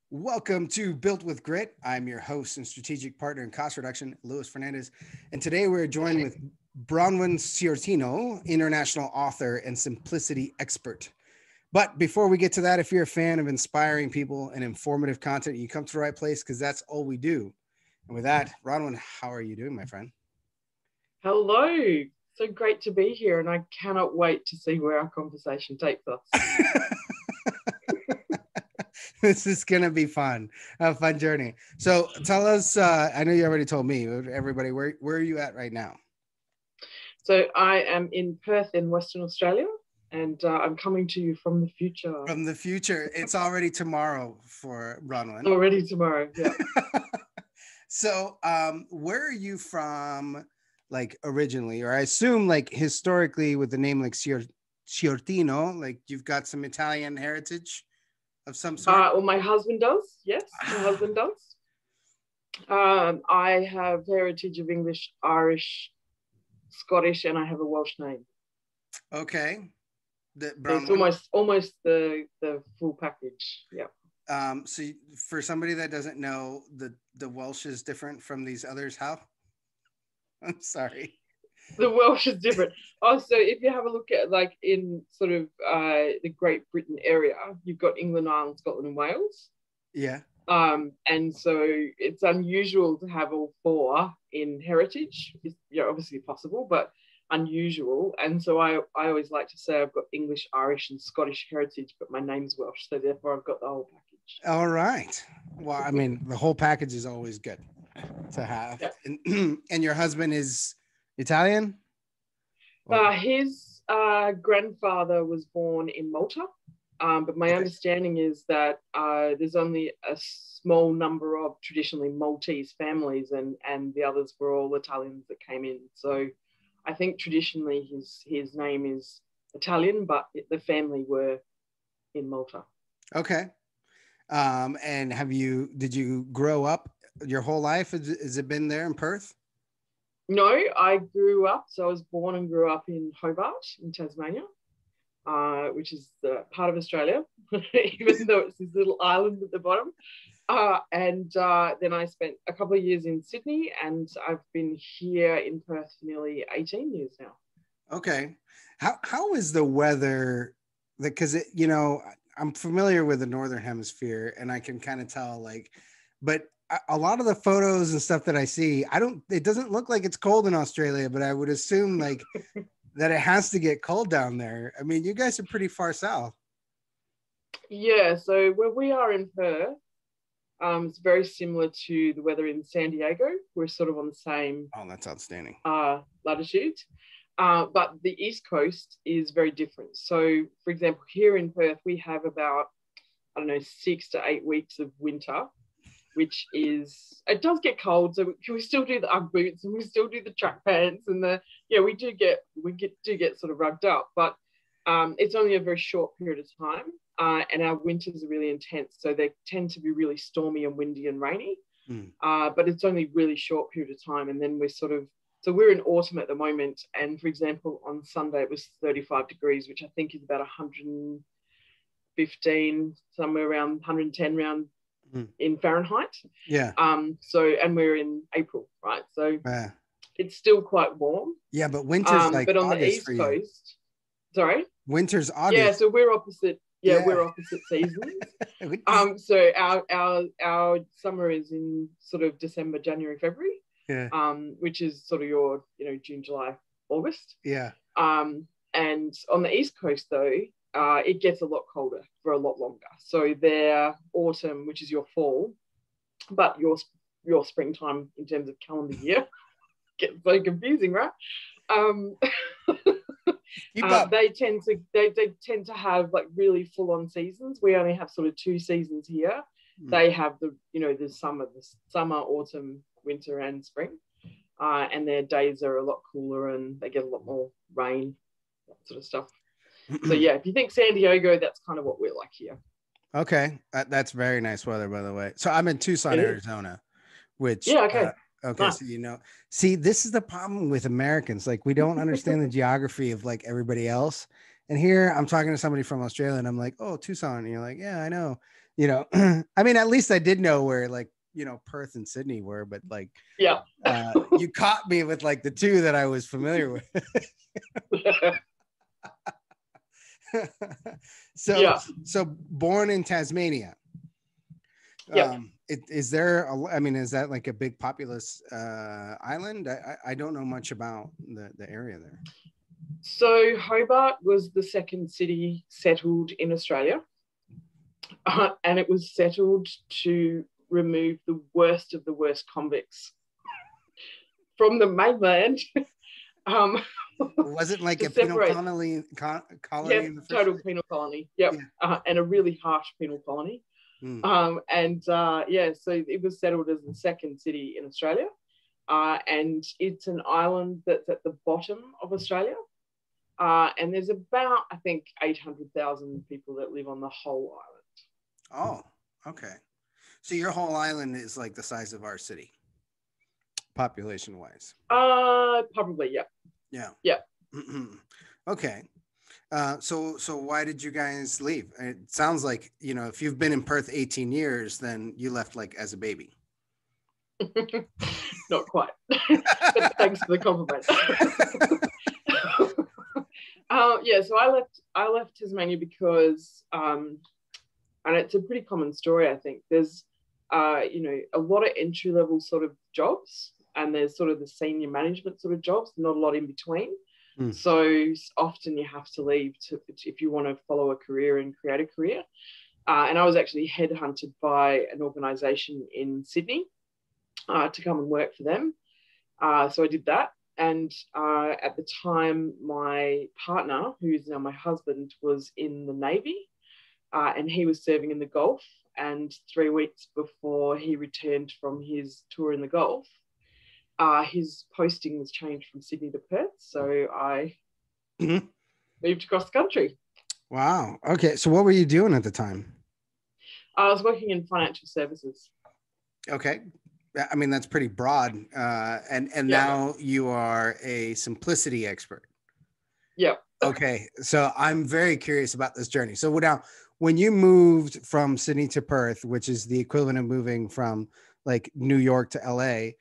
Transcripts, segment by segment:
Welcome to Built with Grit. I'm your host and strategic partner in cost reduction, Luis Fernandez. And today we're joined with Bronwen Sciortino, international author and simplicity expert. But before we get to that, if you're a fan of inspiring people and informative content, you come to the right place because that's all we do. And with that, Bronwen, how are you doing, my friend? Hello. So great to be here, and I cannot wait to see where our conversation takes us. This is going to be fun, a fun journey. So tell us, I know you already told me, everybody, where are you at right now? So I am in Perth in Western Australia, and I'm coming to you from the future. From the future. It's already tomorrow for Bronwen. Already tomorrow, yeah. So where are you from, like, originally? Or I assume, like, historically with the name like Sciortino, like you've got some Italian heritage of some sort? Well, my husband does. Yes, my husband does. I have heritage of English, Irish, Scottish, and I have a Welsh name. Okay. So it's almost the full package. Yeah. So for somebody that doesn't know, the Welsh is different from these others. How? I'm sorry. The Welsh is different. Also, if you have a look at like in sort of the Great Britain area, you've got England, Ireland, Scotland, and Wales. Yeah. And so it's unusual to have all four in heritage. It's, obviously possible, but unusual. And so I always like to say I've got English, Irish, and Scottish heritage, but my name's Welsh, so therefore I've got the whole package. All right. Well, I mean, the whole package is always good to have. Yeah. And your husband is Italian? His grandfather was born in Malta, but my understanding is that there's only a small number of traditionally Maltese families, and the others were all Italians that came in. So I think traditionally his name is Italian, but the family were in Malta. Okay. And did you grow up your whole life? Has it been there in Perth? No, I grew up. So I was born and grew up in Hobart in Tasmania, which is the part of Australia, even though it's this little island at the bottom. And then I spent a couple of years in Sydney, and I've been here in Perth for nearly 18 years now. Okay. How is the weather? Because, I'm familiar with the Northern Hemisphere, and I can kind of tell, like, but a lot of the photos and stuff that I see, it doesn't look like it's cold in Australia, but I would assume like that it has to get cold down there. I mean, you guys are pretty far south. Yeah. So where we are in Perth, it's very similar to the weather in San Diego. We're sort of on the same. Oh, that's outstanding. Latitude. But the East Coast is very different. So, for example, here in Perth, we have about, 6 to 8 weeks of winter, which it does get cold. So we still do the Ugg boots and we still do the track pants and we do get sort of rugged up, but it's only a very short period of time. And our winters are really intense. So they tend to be really stormy and windy and rainy, but it's only really short period of time. And then we're in autumn at the moment. And for example, on Sunday, it was 35 degrees, which I think is about 115, somewhere around 110 around in Fahrenheit. Yeah. And we're in April, right? So yeah. It's still quite warm. Yeah, but winter's but on August the East Coast, sorry? Winter's August. Yeah, so we're opposite. Yeah, we're opposite seasons. So our summer is in sort of December, January, February. Yeah. Which is sort of your, June, July, August. Yeah. And on the East Coast though, it gets a lot colder for a lot longer. So their autumn, which is your fall, but your springtime in terms of calendar year, gets so confusing, right? They tend to have like really full on seasons. We only have sort of 2 seasons here. They have the summer, autumn, winter, and spring, and their days are a lot cooler and they get a lot more rain, that sort of stuff. So yeah, if you think San Diego, that's kind of what we're like here. Okay, that's very nice weather, by the way. So I'm in Tucson, Arizona, which okay. Nice. So see, this is the problem with Americans. Like, we don't understand the geography of like everybody else. And here I'm talking to somebody from Australia, and I'm like, "Oh, Tucson," and you're like, "Yeah, I know." you know, I mean, at least I did know where like, you know, Perth and Sydney were, but like, Yeah. you caught me with like the two that I was familiar with. So, Yeah. so born in Tasmania. Yep. Is there, I mean, is that like a big populous island? I don't know much about the area there. So Hobart was the second city settled in Australia, and it was settled to remove the worst of the worst convicts from the mainland. Was it like a penal separate, colony yeah, in the first total place? penal colony. Yep. Yeah. And a really harsh penal colony. Yeah, so it was settled as the second city in Australia. And it's an island that's at the bottom of Australia. And there's about, I think, 800,000 people that live on the whole Oh, island. okay. So your whole island is like the size of our city, population wise. Probably, yeah. Yeah. Yeah. Okay. So why did you guys leave? It sounds like, you know, if you've been in Perth 18 years, then you left like as a baby. Not quite. But thanks for the compliment. Yeah, so I left Tasmania because and it's a pretty common story, I think. There's you know, a lot of entry level sort of jobs, and there's sort of the senior management sort of jobs, not a lot in between. So often you have to leave if you want to follow a career and create a career. And I was actually headhunted by an organisation in Sydney to come and work for them. So I did that. And at the time, my partner, who is now my husband, was in the Navy, and he was serving in the Gulf. And 3 weeks before he returned from his tour in the Gulf, his posting was changed from Sydney to Perth. So I moved across the country. Wow. Okay. So what were you doing at the time? I was working in financial services. Okay. I mean, that's pretty broad. And now you are a simplicity expert. Yeah. Okay. So I'm very curious about this journey. So now, when you moved from Sydney to Perth, which is the equivalent of moving from like New York to LA,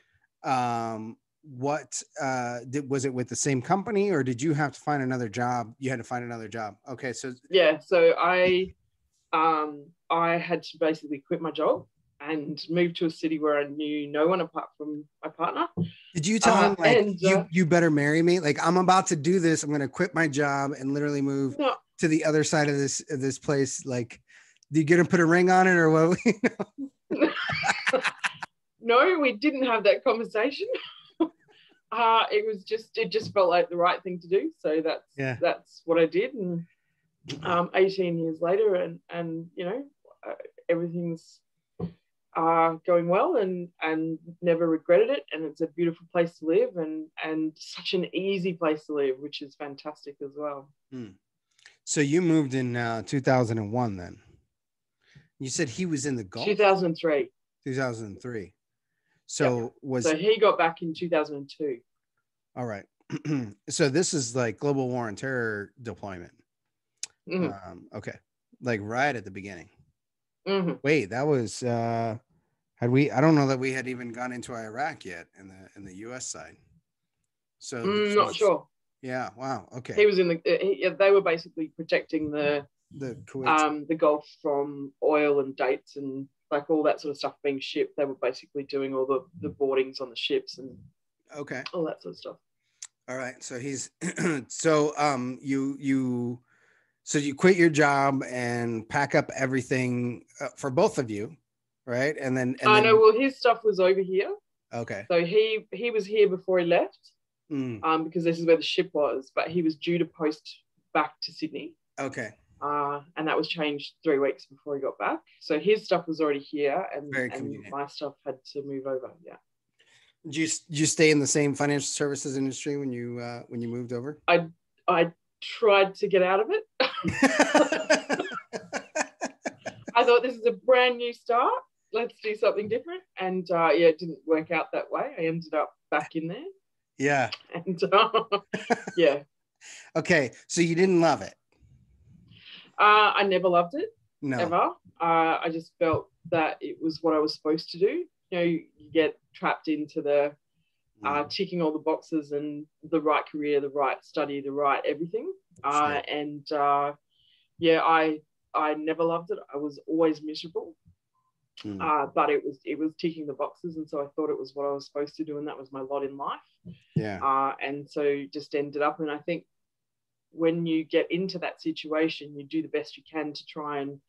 was it with the same company, or did you have to find another job? You had to find another job. Okay. So yeah. So I had to basically quit my job and move to a city where I knew no one apart from my partner. Did you tell him like, you better marry me? Like, I'm about to do this. I'm going to quit my job and literally move to the other side of this place. Like, you going to put a ring on it or what? No, we didn't have that conversation. It just felt like the right thing to do. So that's what I did. And 18 years later, and you know, everything's going well, and never regretted it. And it's a beautiful place to live, and such an easy place to live, which is fantastic as well. So you moved in 2001 then? You said he was in the Gulf? 2003. 2003. So so he got back in 2002. All right. So this is like global war on terror deployment. Okay. Like right at the beginning. Wait, that was I don't know that we had even gone into Iraq yet in the US side. So not sure. Yeah. Wow. Okay. He was in they were basically protecting the Kuwait. The Gulf from oil and dates and like all that sort of stuff being shipped. They were basically doing all the boardings on the ships and all that sort of stuff. All right. So he's so you quit your job and pack up everything for both of you, right? And then no, well, his stuff was over here. Okay. So he was here before he left, because this is where the ship was, but he was due to post back to Sydney. Okay. And that was changed 3 weeks before he got back. So his stuff was already here, and my stuff had to move over. Yeah. Did you stay in the same financial services industry when you moved over? I tried to get out of it. I thought this is a brand new start. Let's do something different. And it didn't work out that way. I ended up back in there. Yeah. And yeah. Okay. So you didn't love it? I never loved it. No. ever. I just felt that it was what I was supposed to do. You know, you get trapped into the ticking all the boxes and the right career, the right study, the right everything. Sure. Yeah, I never loved it. I was always miserable. But it was ticking the boxes, and so I thought it was what I was supposed to do, and that was my lot in life. Yeah. And so just ended up, and I think when you get into that situation, you do the best you can to try and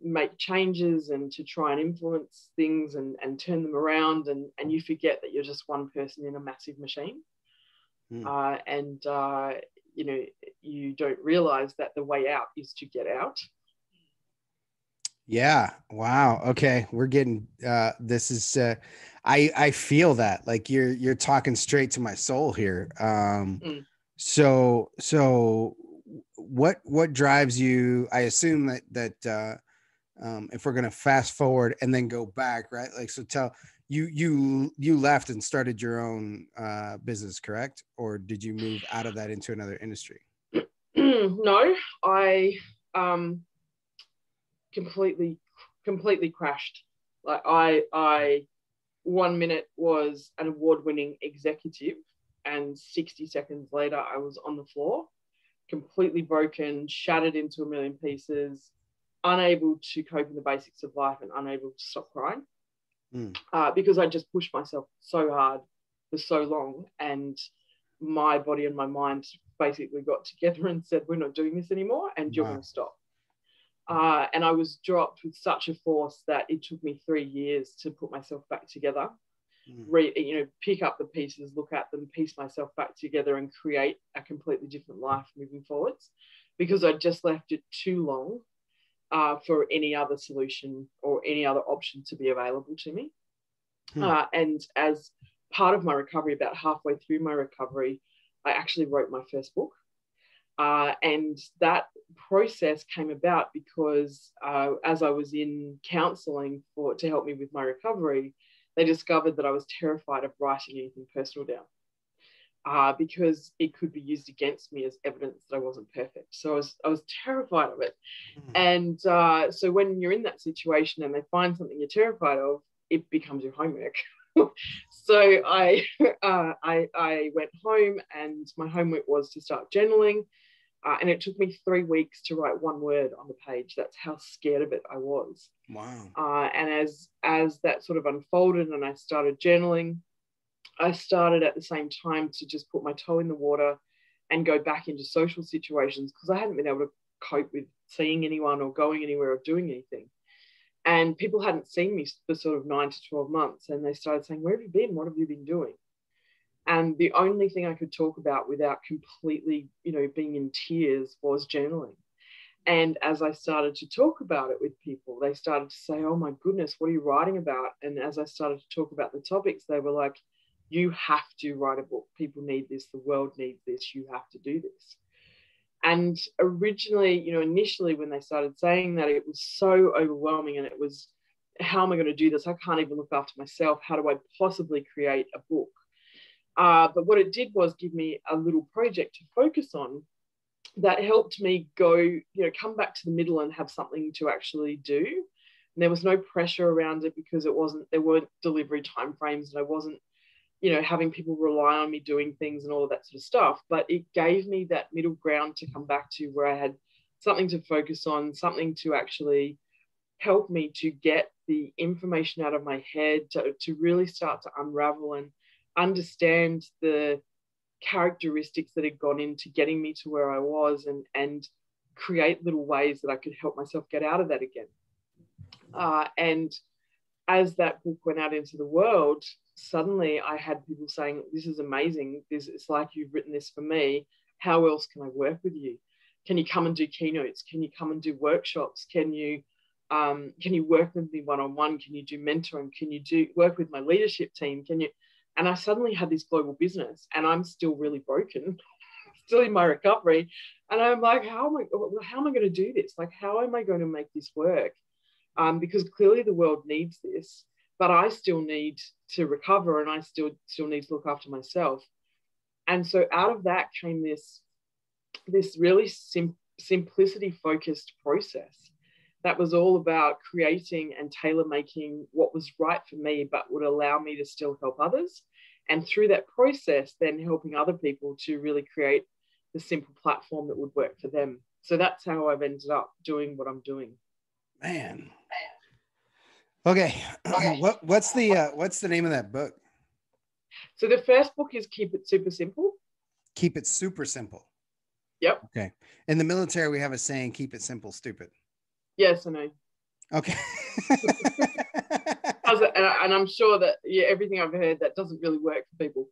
make changes and to try and influence things and turn them around, and you forget that you're just one person in a massive machine. You know, you don't realize that the way out is to get out. Yeah. Wow. Okay. We're getting this is I feel that like you're talking straight to my soul here. So what drives you? I assume that if we're gonna fast forward and then go back, right? Like, so tell you left and started your own business, correct? Or did you move out of that into another industry? No, I completely crashed. Like I 1 minute was an award-winning executive, and 60 seconds later I was on the floor, completely broken, shattered into a million pieces, unable to cope in the basics of life and unable to stop crying because I just pushed myself so hard for so long, and my body and my mind basically got together and said, we're not doing this anymore, and you're going to stop. And I was dropped with such a force that it took me 3 years to put myself back together, pick up the pieces, look at them, piece myself back together and create a completely different life moving forwards, because I just left it too long for any other solution or any other option to be available to me. And as part of my recovery, about halfway through my recovery, I actually wrote my first book. And that process came about because as I was in counselling to help me with my recovery, they discovered that I was terrified of writing anything personal down because it could be used against me as evidence that I wasn't perfect. So I was terrified of it. And so when you're in that situation and they find something you're terrified of, it becomes your homework. So I went home, and my homework was to start journaling. And it took me 3 weeks to write one word on the page. That's how scared of it I was. Wow. And as that sort of unfolded and I started journaling, I started at the same time to just put my toe in the water and go back into social situations, because I hadn't been able to cope with seeing anyone or going anywhere or doing anything. And people hadn't seen me for sort of 9 to 12 months. And they started saying, where have you been? What have you been doing? And the only thing I could talk about without completely, being in tears was journaling. And as I started to talk about it with people, they started to say, oh my goodness, what are you writing about? And as I started to talk about the topics, they were like, you have to write a book. People need this. The world needs this. You have to do this. And originally, initially when they started saying that, it was so overwhelming, and it was, how am I going to do this? I can't even look after myself. How do I possibly create a book? But what it did was give me a little project to focus on that helped me go, come back to the middle and have something to actually do. And there was no pressure around it, because there weren't delivery timeframes, and I wasn't, having people rely on me doing things and all of that sort of stuff. But it gave me that middle ground to come back to, where I had something to focus on, something to actually help me to get the information out of my head, to really start to unravel and understand the characteristics that had gone into getting me to where I was, and create little ways that I could help myself get out of that again. And as that book went out into the world, suddenly I had people saying, this is amazing. It's like you've written this for me. How else can I work with you? Can you come and do keynotes? Can you come and do workshops? Can you work with me one-on-one? Can you do mentoring? Can you work with my leadership team? And I suddenly had this global business, and I'm still really broken, still in my recovery. And I'm like, how am I going to do this? Like, how am I going to make this work? Because clearly the world needs this, but I still need to recover, and I still need to look after myself. And so out of that came this really simplicity focused process. that was all about creating and tailor making what was right for me, but would allow me to still help others. And through that process, then helping other people to really create the simple platform that would work for them. So that's how I've ended up doing what I'm doing. Man. Okay. What's the name of that book? So the first book is Keep It Super Simple. Keep it super simple. Yep. Okay. In the military, we have a saying, keep it simple, stupid. Yes, I know. Okay. And I'm sure that everything I've heard, that doesn't really work for people.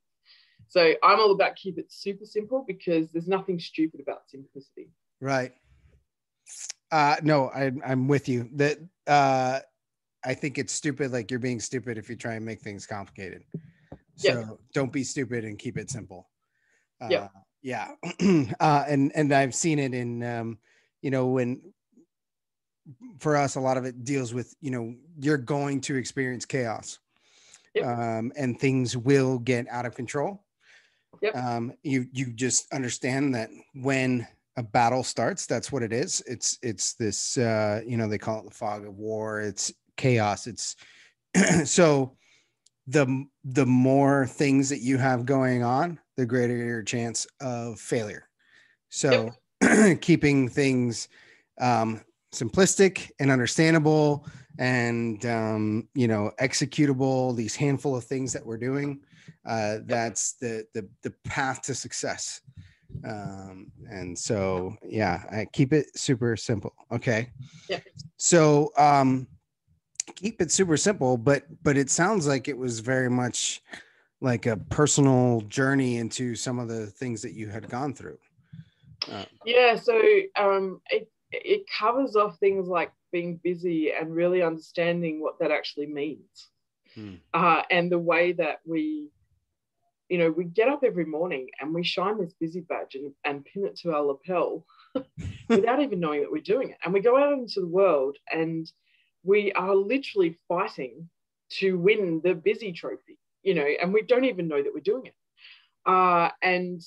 So I'm all about keep it super simple, because there's nothing stupid about simplicity. Right. No, I'm with you. That I think it's stupid. Like, you're being stupid if you try and make things complicated. So don't be stupid and keep it simple. Yeah. And I've seen it in, when, for us, a lot of it deals with, you're going to experience chaos, and things will get out of control. You just understand that when a battle starts, that's what it is. It's this, they call it the fog of war. It's chaos. It's so the more things that you have going on, the greater your chance of failure. So keeping things simplistic and understandable and executable, these handful of things that we're doing, that's the path to success. And so I keep it super simple. Okay. So keep it super simple, but it sounds like it was very much like a personal journey into some of the things that you had gone through. So it covers off things like being busy and really understanding what that actually means. And the way that we get up every morning and we shine this busy badge and pin it to our lapel without even knowing that we're doing it. And we go out into the world and we are literally fighting to win the busy trophy, and we don't even know that we're doing it. And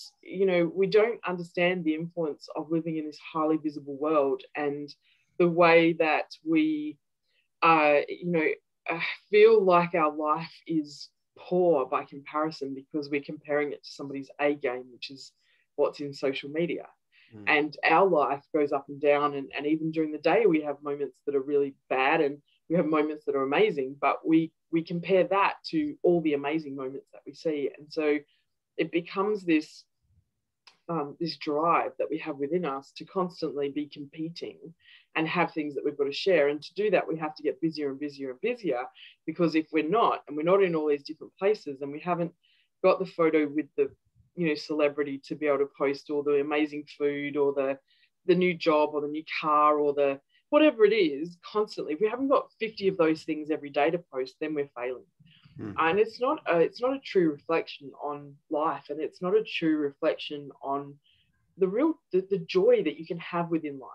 we don't understand the influence of living in this highly visible world, and the way that we feel like our life is poor by comparison, because we're comparing it to somebody's A game, which is what's in social media. And our life goes up and down, and even during the day we have moments that are really bad and we have moments that are amazing, but we compare that to all the amazing moments that we see. And so it becomes this drive that we have within us to constantly be competing and have things that we've got to share. And to do that, we have to get busier and busier and busier, because if we're not, and we're not in all these different places, and we haven't got the photo with the celebrity to be able to post, or the amazing food, or the new job, or the new car, or the whatever it is, constantly, if we haven't got 50 of those things every day to post, then we're failing. And it's not a true reflection on life, and it's not a true reflection on the joy that you can have within life.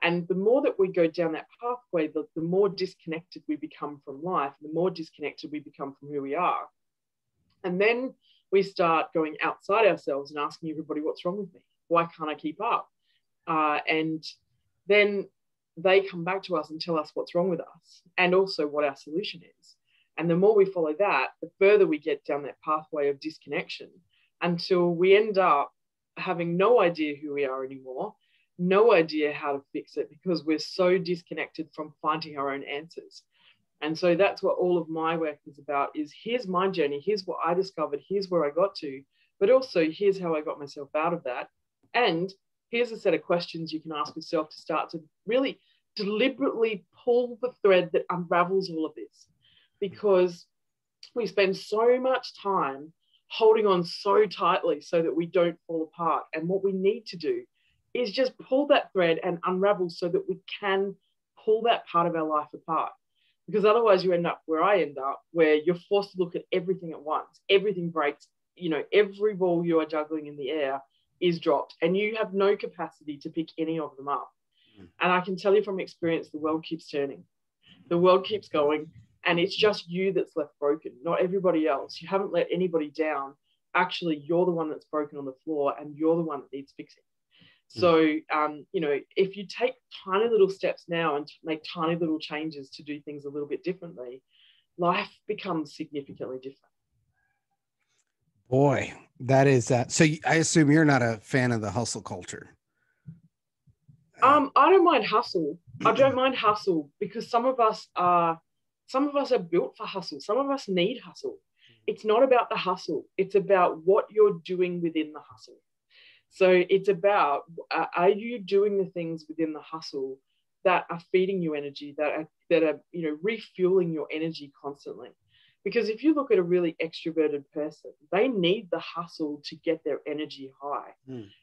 And the more that we go down that pathway, the more disconnected we become from life, the more disconnected we become from who we are. And then we start going outside ourselves and asking everybody, what's wrong with me? Why can't I keep up? And then they come back to us and tell us what's wrong with us, and also what our solution is. And the more we follow that, the further we get down that pathway of disconnection, until we end up having no idea who we are anymore, no idea how to fix it, because we're so disconnected from finding our own answers. And so that's what all of my work is about, is here's my journey, here's what I discovered, here's where I got to, but also here's how I got myself out of that. And here's a set of questions you can ask yourself to start to really deliberately pull the thread that unravels all of this. Because we spend so much time holding on so tightly so that we don't fall apart. And what we need to do is just pull that thread and unravel so that we can pull that part of our life apart. Because otherwise you end up where I end up, where you're forced to look at everything at once. Everything breaks, every ball you are juggling in the air is dropped, and you have no capacity to pick any of them up. And I can tell you from experience, the world keeps turning. The world keeps going. And it's just you that's left broken, not everybody else. You haven't let anybody down. Actually, you're the one that's broken on the floor, and you're the one that needs fixing. So, if you take tiny little steps now and make tiny little changes to do things a little bit differently, life becomes significantly different. Boy, that is that. So I assume you're not a fan of the hustle culture. I don't mind hustle. I don't mind hustle because some of us are built for hustle. Some of us need hustle. It's not about the hustle. It's about what you're doing within the hustle. So it's about, are you doing the things within the hustle that are feeding you energy, that are refueling your energy constantly? Because if you look at a really extroverted person, they need the hustle to get their energy high.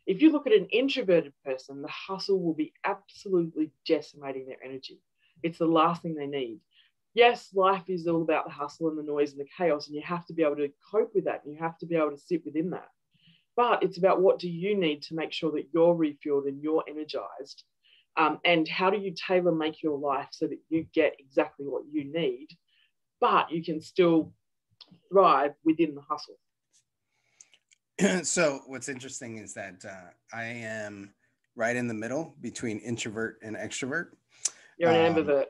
If you look at an introverted person, the hustle will be absolutely decimating their energy. It's the last thing they need. Yes, life is all about the hustle and the noise and the chaos, and you have to be able to cope with that, and you have to be able to sit within that. But it's about, what do you need to make sure that you're refueled and you're energized? And how do you tailor make your life so that you get exactly what you need, but you can still thrive within the hustle? So what's interesting is that I am right in the middle between introvert and extrovert. You're an ambivert.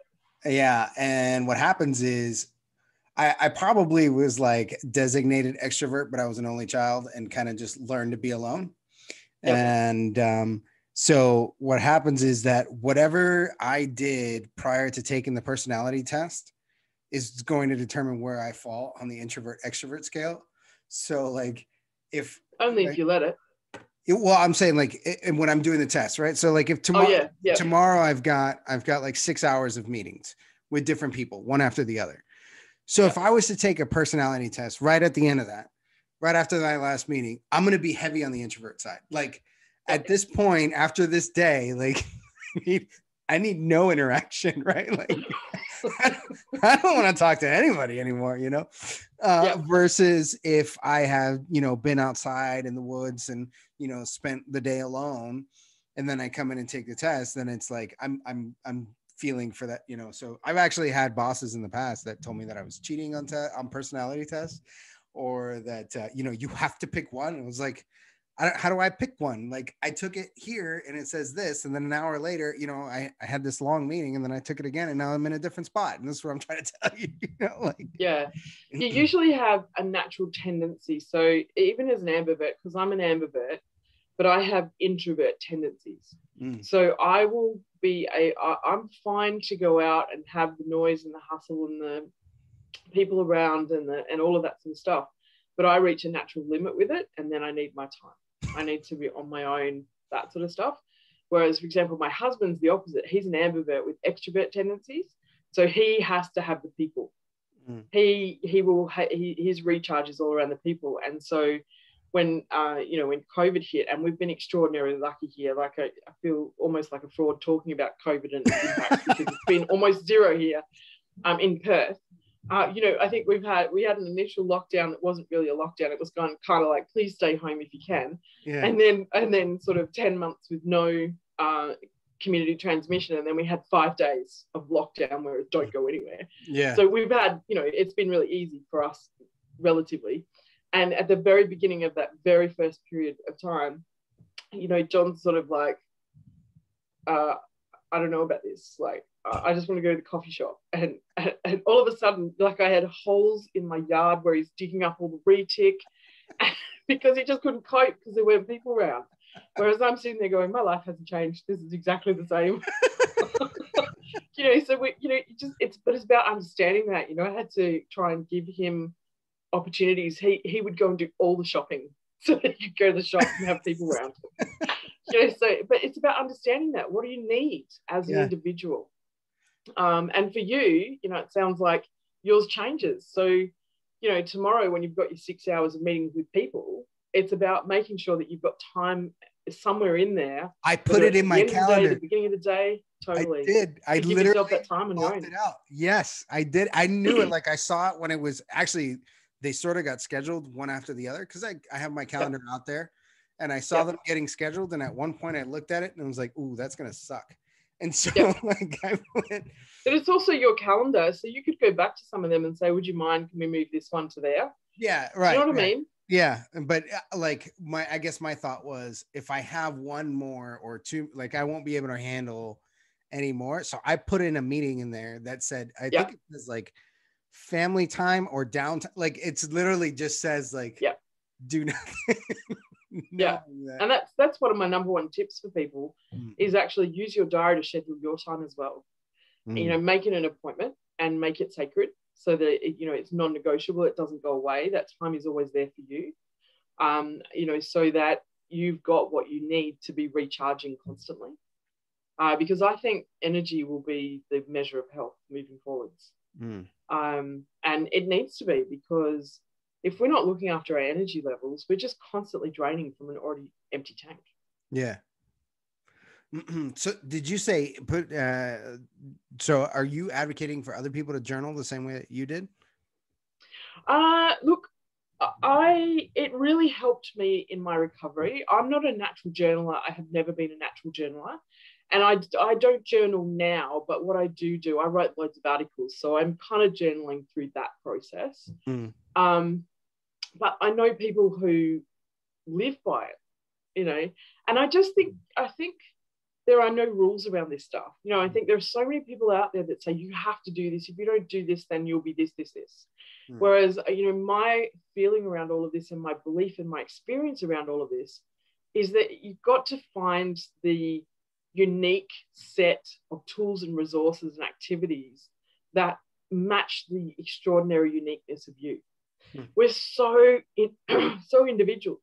Yeah. And what happens is I probably was like designated extrovert, but I was an only child and kind of just learned to be alone. Yep. And so what happens is that whatever I did prior to taking the personality test is going to determine where I fall on the introvert extrovert scale. So like if you let it. Well, I'm saying like when I'm doing the test, right? So like if tomorrow I've got like 6 hours of meetings with different people, one after the other. So if I was to take a personality test right at the end of that, right after my last meeting, I'm going to be heavy on the introvert side. Like at this point, after this day, like I need no interaction, right? Like I don't want to talk to anybody anymore, versus if I have, been outside in the woods and, spent the day alone, and then I come in and take the test, then it's like, I'm feeling for that, so I've actually had bosses in the past that told me that I was cheating on personality tests, or that, you have to pick one. And it was like, how do I pick one? Like I took it here and it says this, and then an hour later, I had this long meeting, and then I took it again, and now I'm in a different spot. And this is what I'm trying to tell you, you usually have a natural tendency. So even as an ambivert, because I'm an ambivert, but I have introvert tendencies. So I will I'm fine to go out and have the noise and the hustle and the people around and all of that sort of stuff. But I reach a natural limit with it, and then I need my time. I need to be on my own, that sort of stuff. Whereas, for example, my husband's the opposite. He's an ambivert with extrovert tendencies. So he has to have the people. His recharge is all around the people. And so when COVID hit, and we've been extraordinarily lucky here, like I feel almost like a fraud talking about COVID and its impacts because it's been almost zero here in Perth. I think we had an initial lockdown that wasn't really a lockdown. It was kind of like, please stay home if you can. Yeah. And then sort of 10 months with no community transmission. And then we had 5 days of lockdown where it don't go anywhere. Yeah. So we've had, it's been really easy for us relatively. And at the very beginning of that very first period of time, John's sort of like, I don't know about this. Like, I just want to go to the coffee shop. And all of a sudden, like I had holes in my yard where he's digging up all the retic because he just couldn't cope because there weren't people around. Whereas I'm sitting there going, my life hasn't changed. This is exactly the same. So it's about understanding that, I had to try and give him opportunities. He would go and do all the shopping so that you could go to the shop and have people around. But it's about understanding that. What do you need as an individual? And for you, it sounds like yours changes. So, tomorrow when you've got your 6 hours of meetings with people, it's about making sure that you've got time somewhere in there. I put it in my calendar. The beginning of the day, totally. I did. I give literally yourself that time on your own. it out. Yes, I did. I knew it. Like I saw it when it was actually, they sort of got scheduled one after the other because I have my calendar out there, and I saw them getting scheduled. And at one point I looked at it and I was like, ooh, that's going to suck. And so like I went. But it's also your calendar. So you could go back to some of them and say, would you mind, can we move this one to there? Yeah, right. You know what I mean? Yeah, but like I guess my thought was if I have one more or two, like I won't be able to handle anymore. So I put in a meeting in there that said, I Yeah. think it was like family time or downtime. Like it's literally just says like, Yeah. do nothing. Yeah. Knowing that. And that's one of my number one tips for people Mm, is actually use your diary to schedule your time as well. mm, Make it an appointment and make it sacred so that it's non-negotiable. It doesn't go away. That time is always there for you. So that you've got what you need to be recharging constantly. Because I think energy will be the measure of health moving forwards. mm. And it needs to be, because if we're not looking after our energy levels, we're just constantly draining from an already empty tank. Yeah. So did you say so are you advocating for other people to journal the same way that you did? Look, it really helped me in my recovery. I'm not a natural journaler. I have never been a natural journaler. And I don't journal now, but what I do, I write loads of articles. So I'm kind of journaling through that process. Mm. But I know people who live by it, and I think there are no rules around this stuff. I think there are so many people out there that say you have to do this. If you don't do this, then you'll be this, this, this. Whereas, my feeling around all of this and my belief and my experience around all of this is that you've got to find the unique set of tools and resources and activities that match the extraordinary uniqueness of you. We're so individual,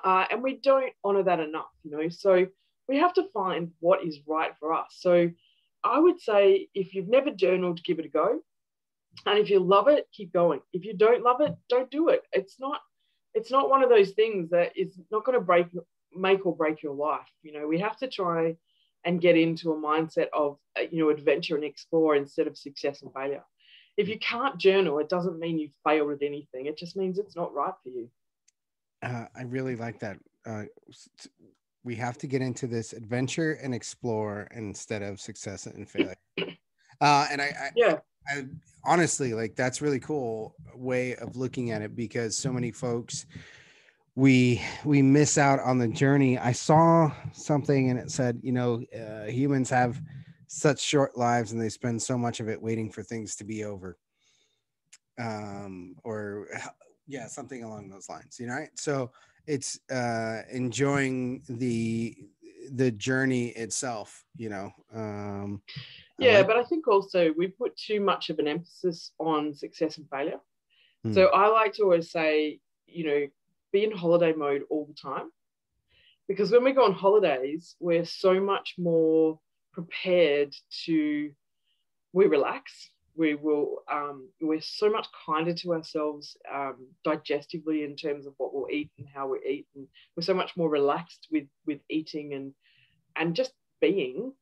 and we don't honor that enough, so we have to find what is right for us. So I would say if you've never journaled, give it a go. And if you love it, keep going. If you don't love it, don't do it. It's not one of those things that is not going to make or break your life. We have to try and get into a mindset of, adventure and explore instead of success and failure. If you can't journal, it doesn't mean you've failed at anything. It just means it's not right for you. I really like that. We have to get into this adventure and explore instead of success and failure. And I honestly, like, that's really cool way of looking at it, because so many folks, we miss out on the journey. I saw something and it said, humans have such short lives and they spend so much of it waiting for things to be over. Or yeah, something along those lines, right? So it's enjoying the journey itself, But I think also we put too much of an emphasis on success and failure. So I like to always say, be in holiday mode all the time, because when we go on holidays, we're so much more prepared we relax. We're so much kinder to ourselves digestively in terms of what we'll eat and how we eat, and we're so much more relaxed with eating and just being,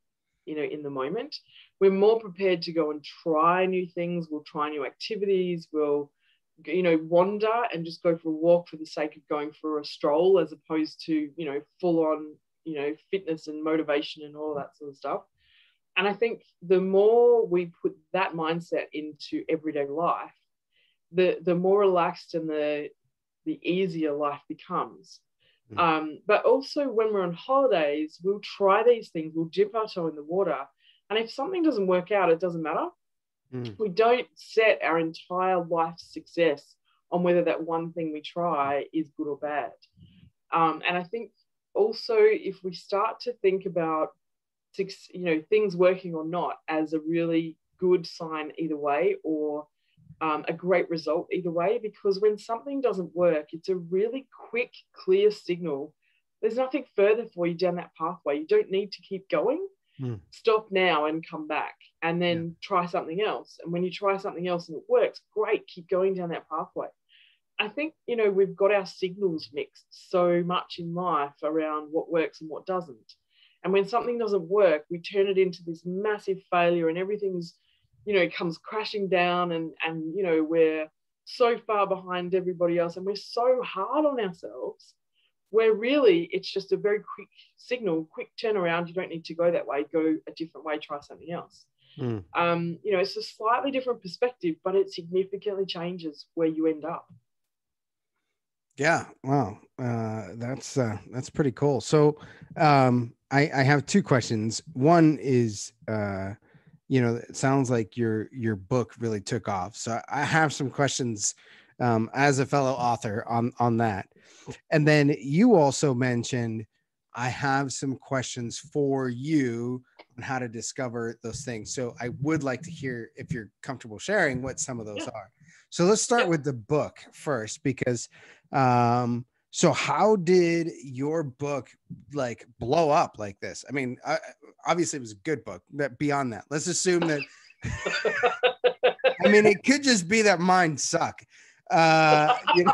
in the moment. We're more prepared to go and try new things. We'll try new activities. We'll, wander and just go for a walk for the sake of going for a stroll, as opposed to, full on, fitness and motivation and all that sort of stuff. And I think the more we put that mindset into everyday life, the more relaxed and the easier life becomes. But also when we're on holidays, we'll try these things, we'll dip our toe in the water. And if something doesn't work out, it doesn't matter. We don't set our entire life's success on whether that one thing we try is good or bad. And I think also if we start to think about, things working or not as a really good sign either way, or a great result either way, because when something doesn't work, it's a really quick, clear signal. There's nothing further for you down that pathway. You don't need to keep going. Stop now and come back, and then try something else. And when you try something else and it works, great, keep going down that pathway. I think, we've got our signals mixed so much in life around what works and what doesn't. And when something doesn't work, we turn it into this massive failure, and everything's, comes crashing down, and we're so far behind everybody else, and we're so hard on ourselves, where really it's just a very quick signal, quick turnaround. You don't need to go that way, go a different way, try something else. It's a slightly different perspective, but it significantly changes where you end up. Yeah. Wow. That's pretty cool. So, I have two questions. One is, it sounds like your book really took off. So I have some questions, as a fellow author on that. And then you also mentioned, I have some questions for you on how to discover those things. So I would like to hear, if you're comfortable sharing, what some of those Yeah. are. So let's start Yep. with the book first, because so how did your book like blow up like this? I mean, obviously it was a good book, but beyond that, let's assume that I mean, it could just be that mine suck. You know,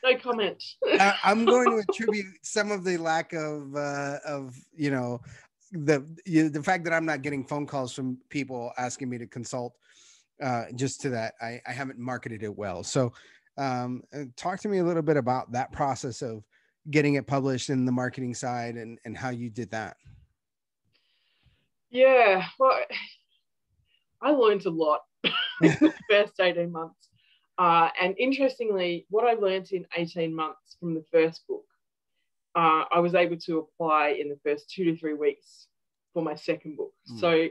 No comment. I'm going to attribute some of the lack of the fact that I'm not getting phone calls from people asking me to consult, just to that. I haven't marketed it well. So, talk to me a little bit about that process of getting it published in the marketing side, and how you did that. Yeah, well, I learned a lot in the first 18 months. And interestingly, what I learned in 18 months from the first book, I was able to apply in the first 2 to 3 weeks for my second book. So,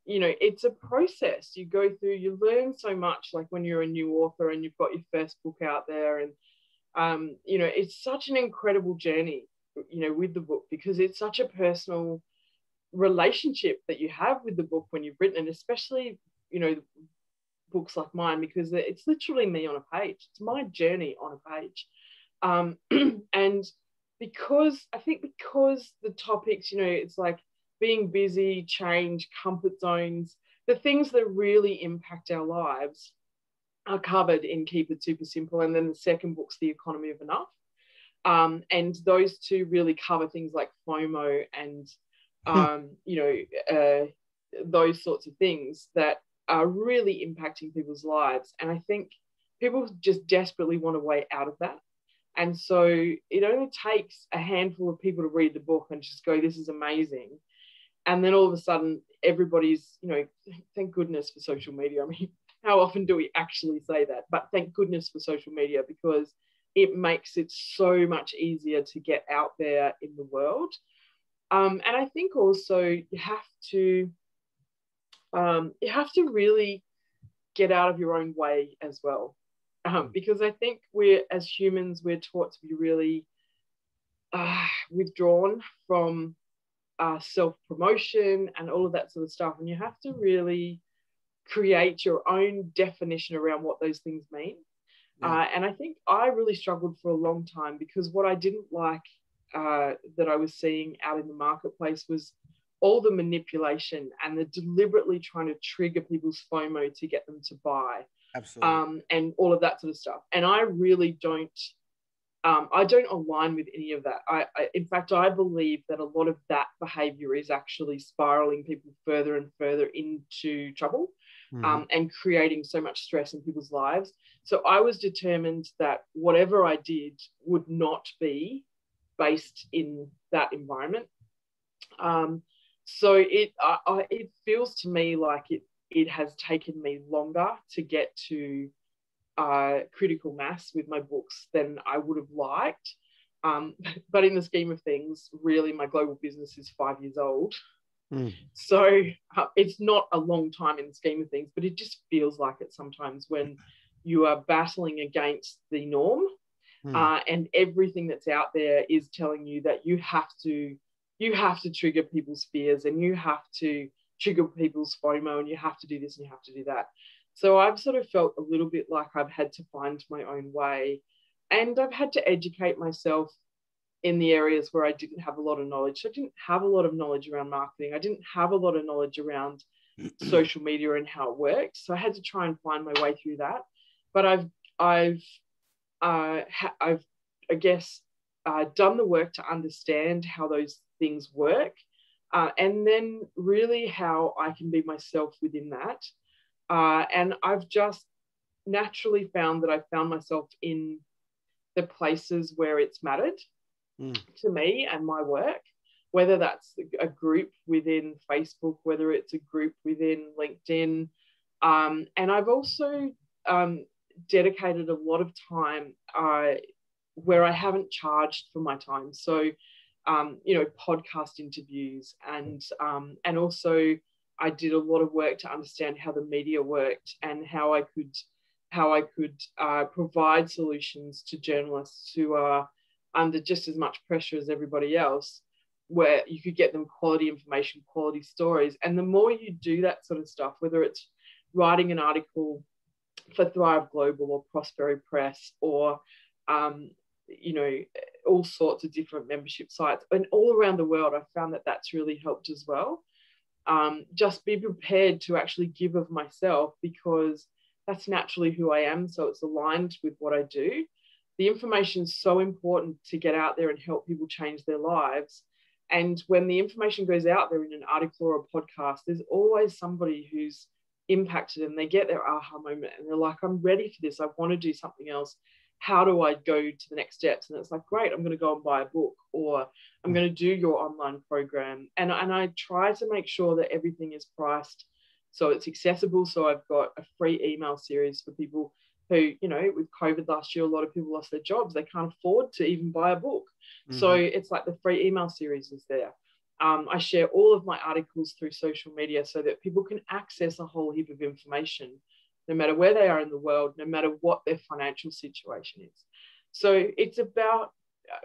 it's a process you go through. You learn so much, like when you're a new author and you've got your first book out there. And, it's such an incredible journey, with the book, because it's such a personal relationship that you have with the book when you've written it, especially, books like mine, because it's literally me on a page. It's my journey on a page. And because the topics, it's like being busy, change, comfort zones, the things that really impact our lives are covered in Keep It Super Simple. And then the second book's The Economy of Enough. And those two really cover things like FOMO and, those sorts of things that are really impacting people's lives. And I think people just desperately want a way out of that. And so it only takes a handful of people to read the book and just go, this is amazing. And then all of a sudden, everybody's, thank goodness for social media. I mean, how often do we actually say that? But thank goodness for social media, because it makes it so much easier to get out there in the world. And I think also you have to really get out of your own way as well. Because I think as humans, we're taught to be really withdrawn from self-promotion and all of that sort of stuff. And you have to really create your own definition around what those things mean. Yeah. And I think I really struggled for a long time, because what I didn't like that I was seeing out in the marketplace was all the manipulation and the deliberately trying to trigger people's FOMO to get them to buy. Absolutely. And all of that sort of stuff. And I really don't align with any of that. In fact, I believe that a lot of that behavior is actually spiraling people further and further into trouble, and creating so much stress in people's lives. So I was determined that whatever I did would not be based in that environment. So it feels to me like it has taken me longer to get to critical mass with my books than I would have liked. But in the scheme of things, really, my global business is 5 years old. So it's not a long time in the scheme of things, but it just feels like it sometimes when you are battling against the norm, and everything that's out there is telling you that you have to trigger people's fears, and you have to trigger people's FOMO, and you have to do this and you have to do that. So I've sort of felt a little bit like I've had to find my own way, and I've had to educate myself in the areas where I didn't have a lot of knowledge. So I didn't have a lot of knowledge around marketing. I didn't have a lot of knowledge around social media and how it works. So I had to try and find my way through that. But I've I guess done the work to understand how those things work, and then really how I can be myself within that. And I've just naturally found that I found myself in the places where it's mattered to me and my work, whether that's a group within Facebook, whether it's a group within LinkedIn. And I've also dedicated a lot of time where I haven't charged for my time. So, podcast interviews, and also I did a lot of work to understand how the media worked and how I could provide solutions to journalists who are under just as much pressure as everybody else, where you could get them quality information, quality stories. And the more you do that sort of stuff, whether it's writing an article for Thrive Global or Prosperity Press or, all sorts of different membership sites and all around the world, I found that that's really helped as well. Just be prepared to actually give of myself, because that's naturally who I am. So it's aligned with what I do. The information is so important to get out there and help people change their lives. And when the information goes out there in an article or a podcast, there's always somebody who's impacted and they get their aha moment and they're like, I'm ready for this. I want to do something else. How do I go to the next steps? And it's like, great, I'm going to go and buy a book, or I'm going to do your online program. And I try to make sure that everything is priced so it's accessible. So I've got a free email series for people who, with COVID last year, a lot of people lost their jobs. They can't afford to even buy a book. Mm-hmm. So it's like the free email series is there. I share all of my articles through social media so that people can access a whole heap of information, no matter where they are in the world, no matter what their financial situation is. So it's about,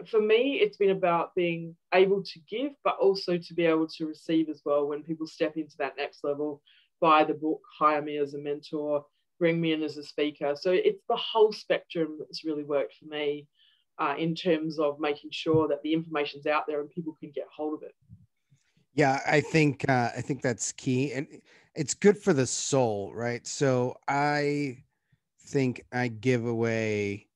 for me, it's been about being able to give, but also to be able to receive as well when people step into that next level, buy the book, hire me as a mentor, bring me in as a speaker. So it's the whole spectrum that's really worked for me in terms of making sure that the information's out there and people can get hold of it. Yeah, I think that's key, and it's good for the soul, right? So I think I give away.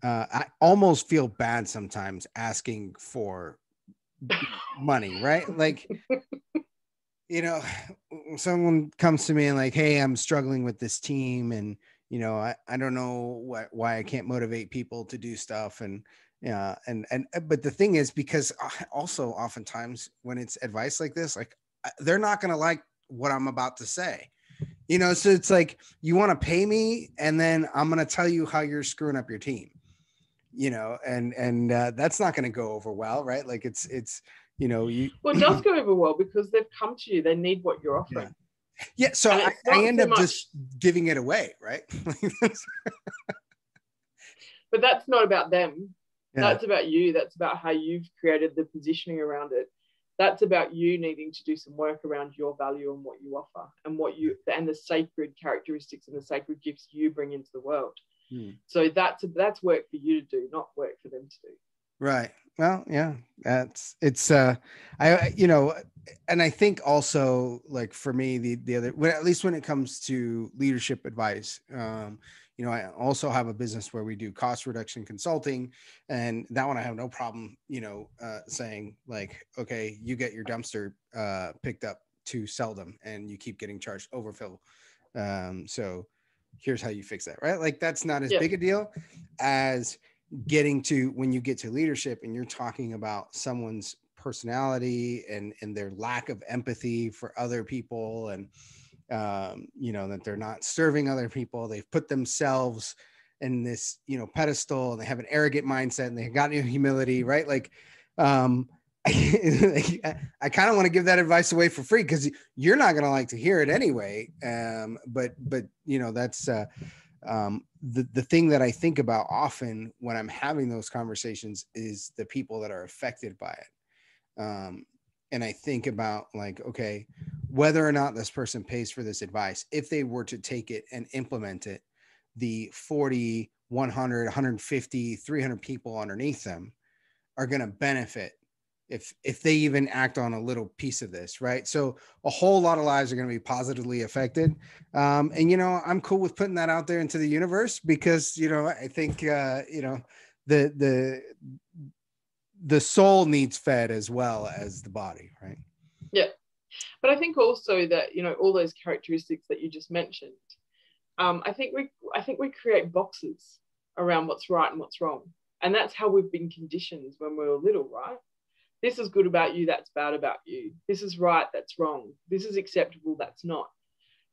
I almost feel bad sometimes asking for money, right? Like, someone comes to me and like, hey, I'm struggling with this team, and I don't know why I can't motivate people to do stuff, and but the thing is, because also oftentimes when it's advice like this, like they're not going to like what I'm about to say, so it's like, you want to pay me and then I'm going to tell you how you're screwing up your team, and that's not going to go over well, right? Like it's well, it does go over well because they've come to you, they need what you're offering. Yeah, so I end up just giving it away, right? But that's not about them. Yeah. That's about you. That's about how you've created the positioning around it. That's about you needing to do some work around your value and what you offer and the sacred characteristics and the sacred gifts you bring into the world. So that's work for you to do, not work for them to do. Right. Well, yeah, and I think also, like, for me, the other, at least when it comes to leadership advice, I also have a business where we do cost reduction consulting, and that one I have no problem, saying like, okay, you get your dumpster picked up to sell them and you keep getting charged overfill. So here's how you fix that, right? Like, that's not as big a deal as getting to when you get to leadership and you're talking about someone's personality and their lack of empathy for other people, and that they're not serving other people. They've put themselves in this, pedestal, and they have an arrogant mindset, and they've got no humility, right? Like, I kind of want to give that advice away for free because you're not going to like to hear it anyway. But that's the thing that I think about often when I'm having those conversations is the people that are affected by it. And I think about, like, okay, whether or not this person pays for this advice, if they were to take it and implement it, the 40, 100, 150, 300 people underneath them are going to benefit if they even act on a little piece of this, right? So a whole lot of lives are going to be positively affected. And, I'm cool with putting that out there into the universe because, I think, the soul needs fed as well as the body, right? Yeah. But I think also that, all those characteristics that you just mentioned, I think we create boxes around what's right and what's wrong. And that's how we've been conditioned when we were little, right? This is good about you, that's bad about you. This is right, that's wrong. This is acceptable, that's not.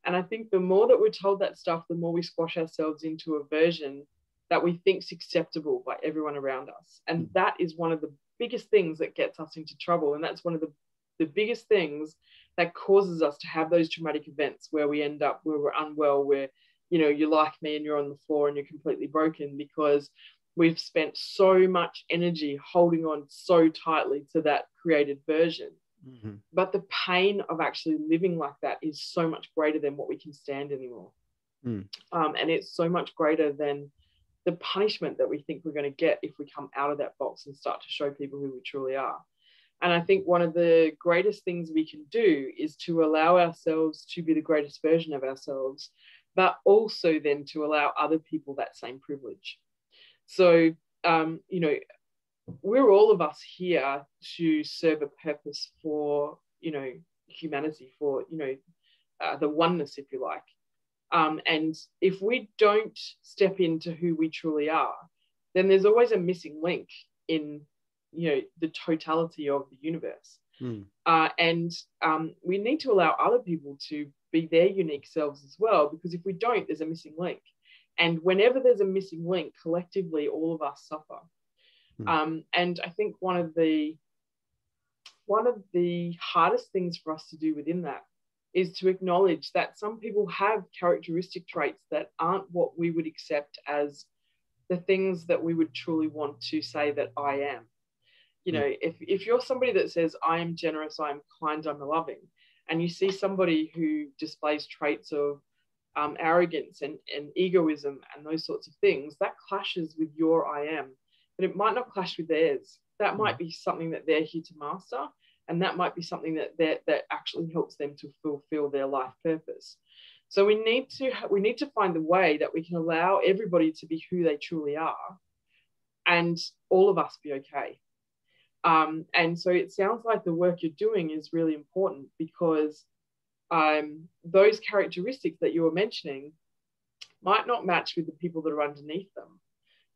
And I think the more that we're told that stuff, the more we squash ourselves into a version that we think's acceptable by everyone around us. And that is one of the biggest things that gets us into trouble. And that's one of the biggest things that causes us to have those traumatic events where we end up, where we're unwell, where, you know, you're like me and you're on the floor and you're completely broken because we've spent so much energy holding on so tightly to that created version. Mm-hmm. But the pain of actually living like that is so much greater than what we can stand anymore. And it's so much greater than the punishment that we think we're going to get if we come out of that box and start to show people who we truly are. And I think one of the greatest things we can do is to allow ourselves to be the greatest version of ourselves, but also then to allow other people that same privilege. So, you know, we're all of us here to serve a purpose for, you know, humanity, for, you know, the oneness, if you like. And if we don't step into who we truly are, then there's always a missing link in, you know, the totality of the universe. And we need to allow other people to be their unique selves as well, because if we don't, there's a missing link. And whenever there's a missing link, collectively, all of us suffer. And I think one of the hardest things for us to do within that is to acknowledge that some people have characteristic traits that aren't what we would accept as the things that we would truly want to say that I am. You know, if you're somebody that says, I am generous, I am kind, I'm loving, and you see somebody who displays traits of arrogance and egoism and those sorts of things, that clashes with your I am. But it might not clash with theirs. That might be something that they're here to master, and that might be something that actually helps them to fulfill their life purpose. So we need to find a way that we can allow everybody to be who they truly are, and all of us be okay. And so it sounds like the work you're doing is really important, because those characteristics that you were mentioning might not match with the people that are underneath them.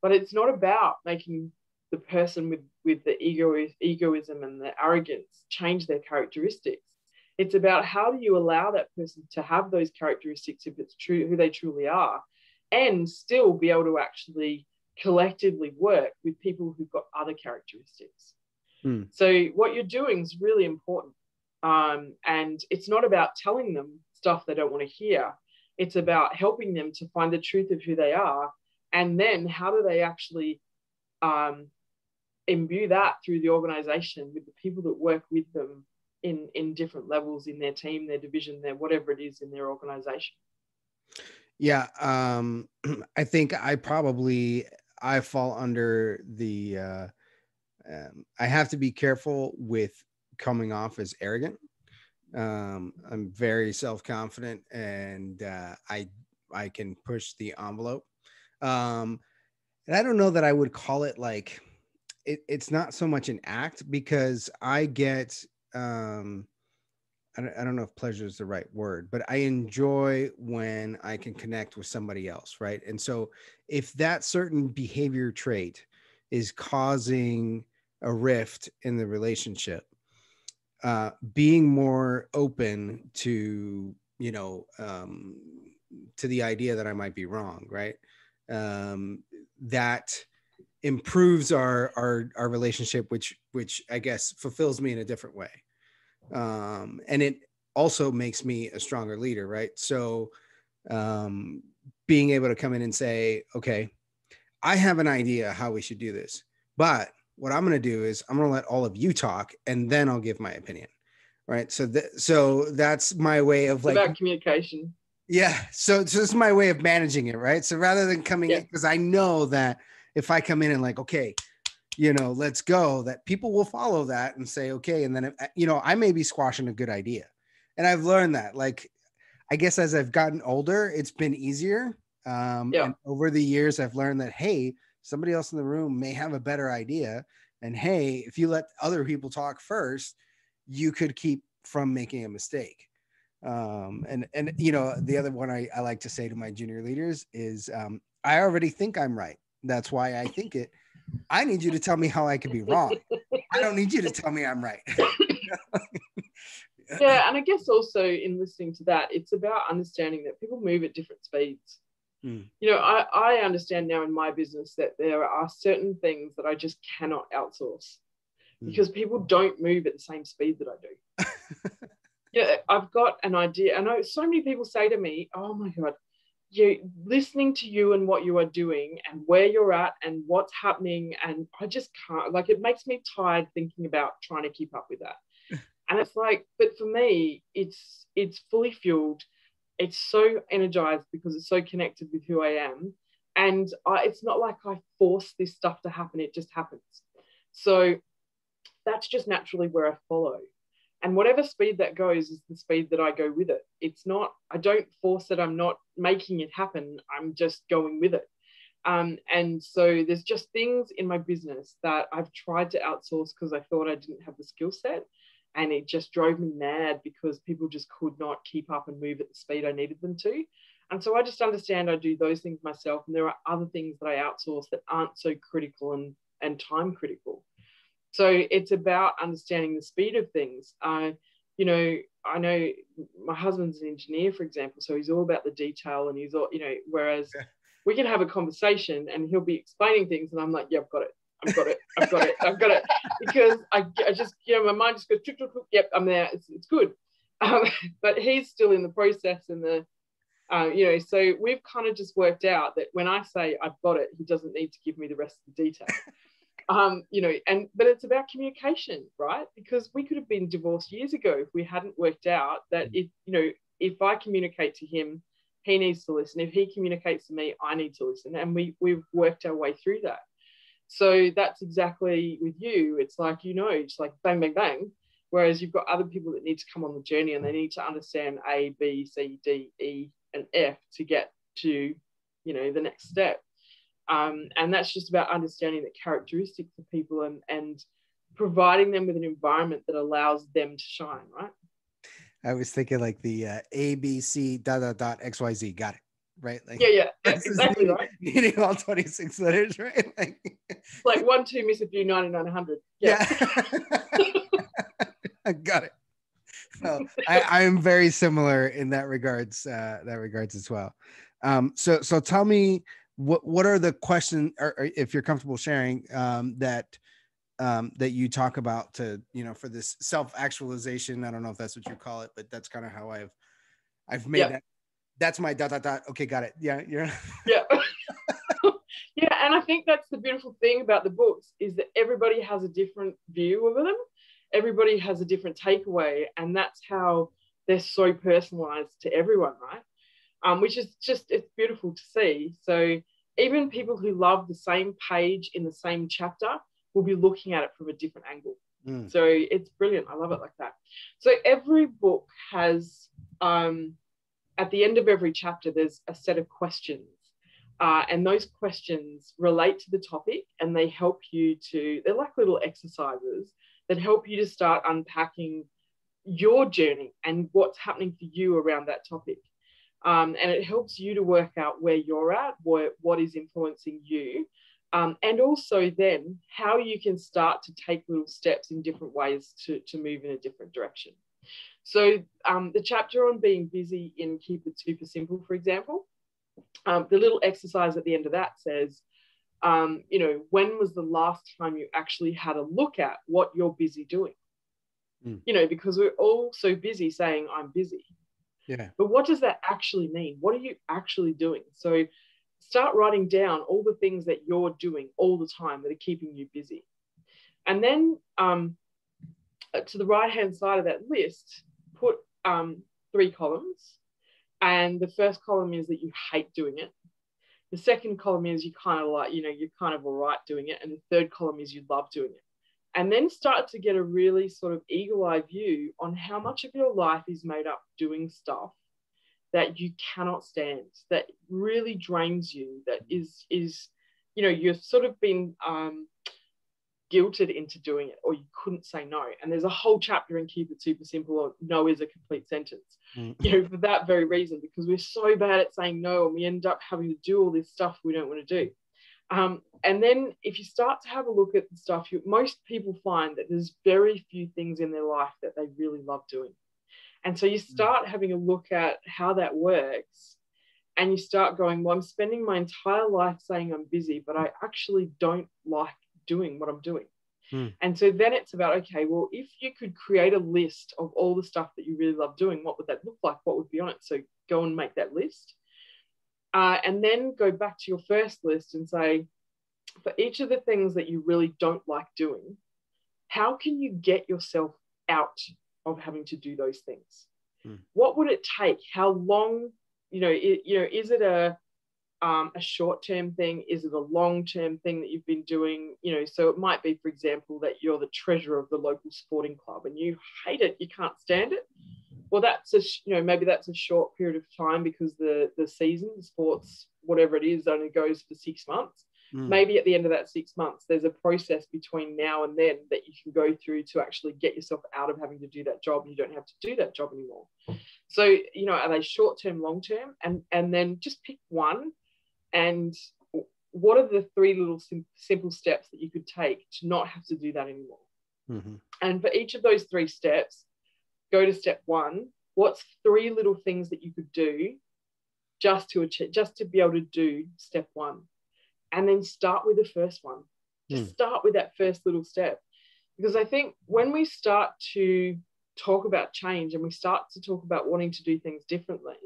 But it's not about making the person with the egoism and the arrogance change their characteristics. It's about how do you allow that person to have those characteristics if it's true who they truly are, and still be able to actually collectively work with people who've got other characteristics. So what you're doing is really important. And it's not about telling them stuff they don't want to hear. It's about helping them to find the truth of who they are. And then how do they actually imbue that through the organization with the people that work with them in different levels in their team, their division, their whatever it is in their organization. Yeah. I think I fall under the, I have to be careful with coming off as arrogant. I'm very self-confident, and I can push the envelope. And I don't know that I would call it like, it's not so much an act, because I get, I don't know if pleasure is the right word, but I enjoy when I can connect with somebody else, right? And so if that certain behavior trait is causing a rift in the relationship, being more open to, you know, to the idea that I might be wrong, right? That improves our relationship, which I guess fulfills me in a different way. And it also makes me a stronger leader, right? So being able to come in and say, okay, I have an idea how we should do this, but what I'm going to do is I'm going to let all of you talk, and then I'll give my opinion. Right. So that's my way of, like, about communication. Yeah. So this is my way of managing it. Right. So rather than coming in, because I know that if I come in and like, okay, you know, let's go, that people will follow that and say, okay. And then, you know, I may be squashing a good idea. And I've learned that, like, I guess as I've gotten older, it's been easier. And over the years, I've learned that, hey, somebody else in the room may have a better idea. And hey, if you let other people talk first, you could keep from making a mistake. And you know, the other one I like to say to my junior leaders is, I already think I'm right. That's why I think it. I need you to tell me how I could be wrong. I don't need you to tell me I'm right. Yeah, and I guess also in listening to that, it's about understanding that people move at different speeds. Mm. You know, I understand now in my business that there are certain things that I just cannot outsource because people don't move at the same speed that I do. Yeah, I've got an idea. I know so many people say to me, oh my God, you listening to you and what you are doing and where you're at and what's happening. And I just can't, like, it makes me tired thinking about trying to keep up with that. And it's like, but for me, it's fully fueled. It's so energized because it's so connected with who I am. And it's not like I force this stuff to happen. It just happens. So that's just naturally where I follow. And whatever speed that goes is the speed that I go with it. It's not, I don't force it. I'm not making it happen. I'm just going with it. And so there's just things in my business that I've tried to outsource because I thought I didn't have the skill set. And it just drove me mad because people just could not keep up and move at the speed I needed them to. And so I just understand I do those things myself. And there are other things that I outsource that aren't so critical and time critical. So it's about understanding the speed of things. You know, I know my husband's an engineer, for example, so he's all about the detail and he's all, you know, whereas we can have a conversation and he'll be explaining things and I'm like, yeah, I've got it. Because I just, you know, my mind just goes, yep, I'm there. It's good. But he's still in the process and the, you know, so we've kind of just worked out that when I say I've got it, he doesn't need to give me the rest of the detail. You know, but it's about communication, right? Because we could have been divorced years ago if we hadn't worked out that if, you know, if I communicate to him, he needs to listen. If he communicates to me, I need to listen. And we've worked our way through that. So that's exactly with you. It's like, you know, it's like bang, bang, bang. Whereas you've got other people that need to come on the journey and they need to understand A, B, C, D, E, and F to get to, you know, the next step. And that's just about understanding the characteristics of people and providing them with an environment that allows them to shine, right? I was thinking like the ABC ... XYZ. Got it. Right? Like, Yeah, exactly, right. Needing all 26 letters, right? Like 1, 2, miss a few, 99, 100. Yeah. I got it. No, I am very similar in that regards as well. So tell me what are the questions, or if you're comfortable sharing, that you talk about to, you know, for this self-actualization. I don't know if that's what you call it, but that's kind of how I've made that. That's my ... Okay, got it. Yeah, yeah. Yeah, and I think that's the beautiful thing about the books is that everybody has a different view of them. Everybody has a different takeaway, and that's how they're so personalized to everyone, right? Which is just, it's beautiful to see. So even people who love the same page in the same chapter will be looking at it from a different angle. So it's brilliant. I love it like that. So every book has, at the end of every chapter, there's a set of questions. And those questions relate to the topic and they help you to, they're like little exercises that help you to start unpacking your journey and what's happening for you around that topic. And it helps you to work out where you're at, what is influencing you, and also then how you can start to take little steps in different ways to move in a different direction. So the chapter on being busy in Keep It Super Simple, for example, the little exercise at the end of that says, you know, when was the last time you actually had a look at what you're busy doing? You know, because we're all so busy saying I'm busy. Yeah. But what does that actually mean? What are you actually doing? So start writing down all the things that you're doing all the time that are keeping you busy. And then to the right-hand side of that list, put 3 columns. And the first column is that you hate doing it. The second column is you kind of like, you know, you're kind of all right doing it. And the third column is you love doing it. And then start to get a really sort of eagle-eye view on how much of your life is made up doing stuff that you cannot stand, that really drains you, that is, you know, you've sort of been guilted into doing it, or you couldn't say no. And there's a whole chapter in Keep It Super Simple on no is a complete sentence, you know, for that very reason, because we're so bad at saying no and we end up having to do all this stuff we don't want to do. And then if you start to have a look at the stuff, most people find that there's very few things in their life that they really love doing. And so you start having a look at how that works, and you start going, well, I'm spending my entire life saying I'm busy, but I actually don't like doing what I'm doing. And so then it's about, okay, well, if you could create a list of all the stuff that you really love doing, what would that look like? What would be on it? So go and make that list. And then go back to your first list and say, for each of the things that you really don't like doing, how can you get yourself out of having to do those things? What would it take? How long, is it a short-term thing? Is it a long-term thing that you've been doing? So it might be, for example, that you're the treasurer of the local sporting club and you hate it, you can't stand it. Well, that's maybe that's a short period of time because the season, the sports, whatever it is, only goes for 6 months. Maybe at the end of that 6 months, there's a process between now and then that you can go through to actually get yourself out of having to do that job. You don't have to do that job anymore. So, are they short-term, long-term? And then just pick one. And what are the 3 little simple steps that you could take to not have to do that anymore? And for each of those 3 steps, go to step 1. What's 3 little things that you could do just to be able to do step 1? And then start with the first one. Just start with that first little step. Because I think when we start to talk about change and we start to talk about wanting to do things differently,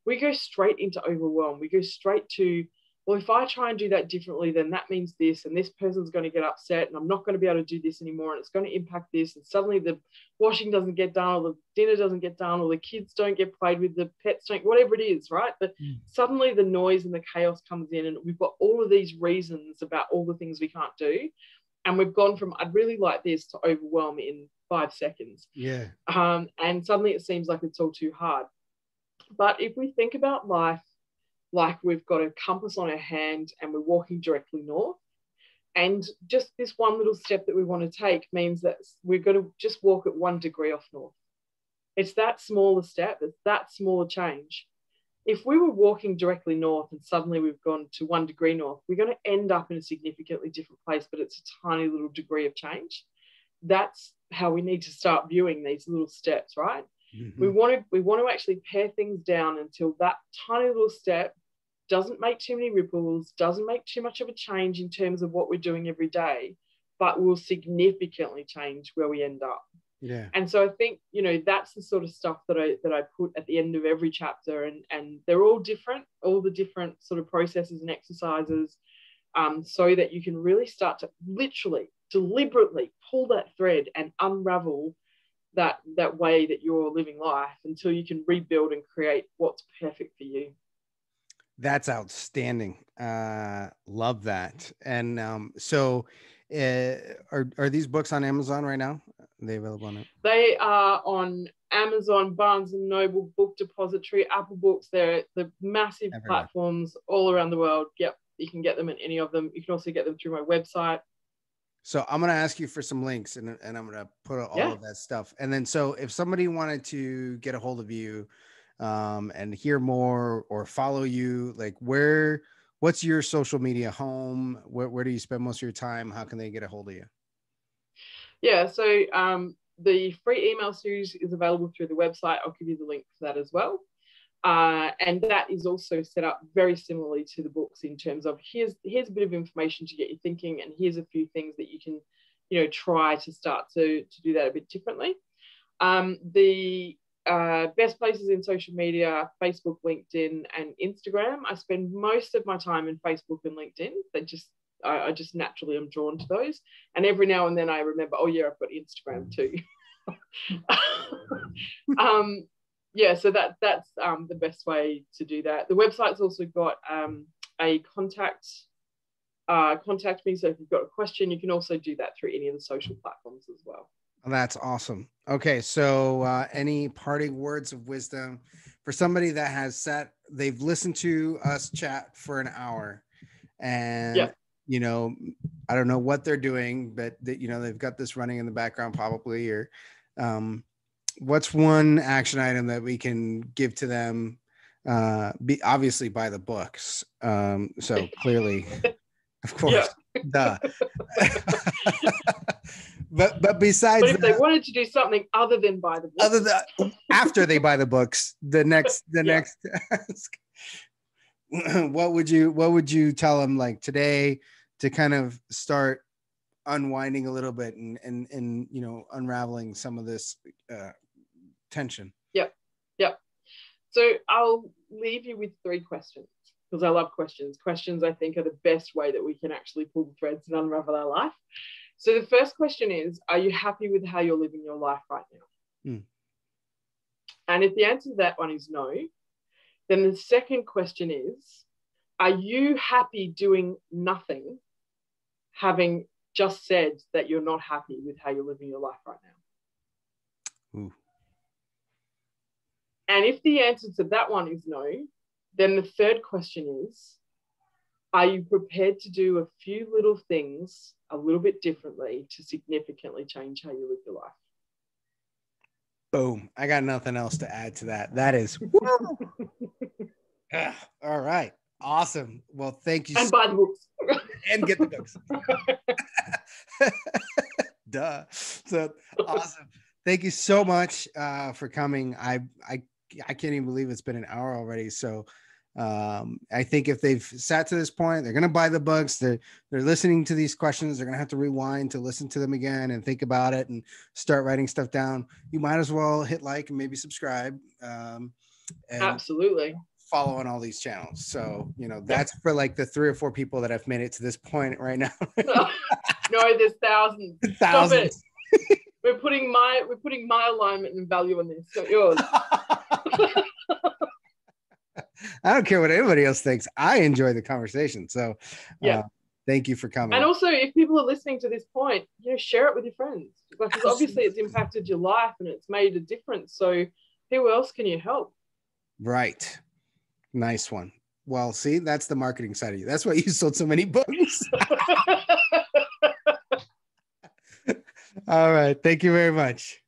we go straight into overwhelm. We go straight to, well, if I try and do that differently, then that means this, and this person's going to get upset, and I'm not going to be able to do this anymore, and it's going to impact this, and suddenly the washing doesn't get done, or the dinner doesn't get done, or the kids don't get played with, the pets don't, whatever it is, right? But suddenly the noise and the chaos comes in, and we've got all of these reasons about all the things we can't do, and we've gone from, I'd really like this, to overwhelm in 5 seconds. Yeah. And suddenly it seems like it's all too hard. But if we think about life like we've got a compass on our hand and we're walking directly north, and just this one little step that we want to take means that we're going to just walk at 1 degree off north. It's that smaller step, it's that smaller change. If we were walking directly north and suddenly we've gone to 1 degree north, we're going to end up in a significantly different place, but it's a tiny little degree of change. That's how we need to start viewing these little steps, right? We want to actually pare things down until that tiny little step doesn't make too many ripples, doesn't make too much of a change in terms of what we're doing every day, but will significantly change where we end up. Yeah. And so I think, that's the sort of stuff that I put at the end of every chapter, and they're all different, all the different sort of processes and exercises, so that you can really start to literally, deliberately pull that thread and unravel that way that you're living life until you can rebuild and create what's perfect for you. That's outstanding. Love that. And so are these books on Amazon right now? Are they available on it? They are on Amazon, Barnes and Noble, Book Depository, Apple Books. They're the massive platforms all around the world. Yep, you can get them in any of them. You can also get them through my website. So I'm going to ask you for some links, and I'm going to put all of that stuff. And then, so if somebody wanted to get a hold of you and hear more or follow you, like what's your social media home? Where do you spend most of your time? How can they get a hold of you? Yeah. So the free email series is available through the website. I'll give you the link for that as well. And that is also set up very similarly to the books in terms of here's a bit of information to get you thinking, and here's a few things that you can, try to start to do that a bit differently. The best places in social media, Facebook, LinkedIn, and Instagram. I spend most of my time in Facebook and LinkedIn. I just naturally am drawn to those. And every now and then I remember, oh yeah, I've got Instagram too. Yeah, so that's the best way to do that. The website's also got a contact me. So if you've got a question, you can also do that through any of the social platforms as well. That's awesome. Okay, so any parting words of wisdom for somebody that they've listened to us chat for an hour, and I don't know what they're doing, but they've got this running in the background probably, or what's one action item that we can give to them? Obviously buy the books. So clearly, of course. Duh. but besides But if they wanted to do something other than buy the books, after they buy the books, the next task, what would you tell them like today to kind of start unwinding a little bit and you know, unraveling some of this tension? Yep. So I'll leave you with 3 questions, because I love questions. Questions, I think, are the best way that we can actually pull the threads and unravel our life. So the first question is, are you happy with how you're living your life right now? And if the answer to that one is no, then the second question is, are you happy doing nothing, having just said that you're not happy with how you're living your life right now? Ooh. And if the answer to that one is no, then the third question is, are you prepared to do a few little things a little bit differently to significantly change how you live your life? Boom. I got nothing else to add to that. That is all right. Awesome. Well, thank you. And buy the books. And get the books. Duh. So awesome. Thank you so much for coming. I can't even believe it's been an hour already. So I think if they've sat to this point, they're going to buy the books. They're listening to these questions. They're going to have to rewind to listen to them again and think about it and start writing stuff down. You might as well hit like and maybe subscribe. And absolutely follow on all these channels. So, you know, that's for like the 3 or 4 people that have made it to this point right now. No, there's thousands. Stop it. We're putting my alignment and value on this, not yours. I don't care what anybody else thinks. I enjoy the conversation. So thank you for coming. And also, if people are listening to this point, you know, share it with your friends. Because obviously it's impacted your life and it's made a difference. So who else can you help? Right. Nice one. Well, see, that's the marketing side of you. That's why you sold so many books. All right. Thank you very much.